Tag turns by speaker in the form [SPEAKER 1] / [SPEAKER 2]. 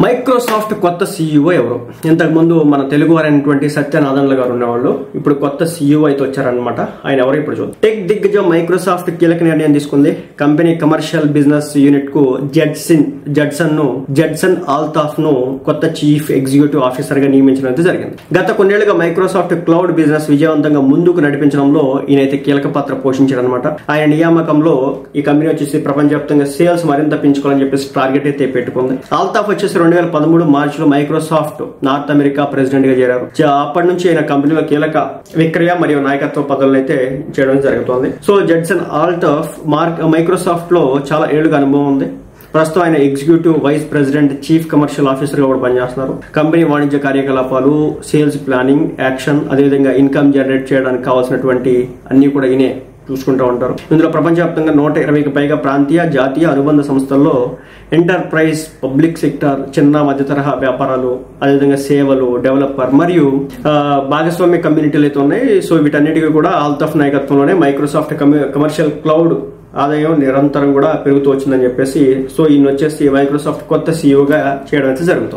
[SPEAKER 1] Microsoft కొత్త CEO ఎవరు? ఇంతకు ముందు మన తెలుగు వారైనటువంటి సత్యనాదన్ల గారు ఉన్నవాళ్ళు ఇప్పుడు కొత్త సీఈఓ అయితే వచ్చారనమాట. ఆయన ఎవరు ఇప్పుడు చూద్దాం. టెక్ దిగ్గజం మైక్రోసాఫ్ట్ కీలక నిర్ణయం తీసుకుంది. కంపెనీ కమర్షియల్ బిజినెస్ యూనిట్ కు జడ్సన్ ఆల్తాఫ్ ను కొత్త చీఫ్ ఎగ్జిక్యూటివ్ ఆఫీసర్ గా నియమించడం అయితే జరిగింది. గత కొన్నేళ్లుగా మైక్రోసాఫ్ట్ క్లౌడ్ బిజినెస్ విజయవంతంగా ముందుకు నడిపించడంలో ఈయనైతే కీలక పాత్ర పోషించారనమాట. ఆయన నియామకంలో ఈ కంపెనీ వచ్చేసి ప్రపంచవ్యాప్తంగా సేల్స్ మరింత పెంచుకోవాలని చెప్పేసి టార్గెట్ అయితే పెట్టుకుంది. ఆల్తాఫ్ వచ్చేసి 2013 మార్చిలో మైక్రోసాఫ్ట్ నార్త్ అమెరికా ప్రెసిడెంట్ గా చేరారు. అప్పటి నుంచి ఆయన కంపెనీలో కీలక విక్రయ మరియు నాయకత్వ పదవులను అయితే చేయడం జరుగుతోంది. సో జడ్సన్ ఆల్తాఫ్ మైక్రోసాఫ్ట్ లో చాలా ఏళ్లుగా అనుభవం ఉంది. ప్రస్తుతం ఆయన executive vice president chief commercial officer గా కూడా పనిచేస్తున్నారు. కంపెనీ వాణిజ్య కార్యకలాపాలు, సేల్స్ ప్లానింగ్, యాక్షన్, అదేవిధంగా ఇన్కమ్ జనరేట్ చేయడానికి కావాల్సినటువంటి అన్ని కూడా ఈయనే చూసుకుంటూ ఉంటారు. ఇందులో ప్రపంచవ్యాప్తంగా 120కి పైగా ప్రాంతీయ, జాతీయ అనుబంధ సంస్థల్లో ఎంటర్ప్రైజ్, పబ్లిక్ సెక్టర్, చిన్న మధ్య తరహా వ్యాపారాలు, అదేవిధంగా సేవలు, డెవలపర్ మరియు భాగస్వామ్య కమ్యూనిటీలు అయితే ఉన్నాయి. సో వీటన్నిటికీ కూడా ఆల్తాఫ్ నాయకత్వంలోనే మైక్రోసాఫ్ట్ కమర్షియల్ క్లౌడ్ ఆదాయం నిరంతరం కూడా పెరుగుతూ వచ్చిందని చెప్పేసి సో ఈయన వచ్చేసి మైక్రోసాఫ్ట్ కొత్త సీఈఓగా చేయడం అయితే జరుగుతుంది.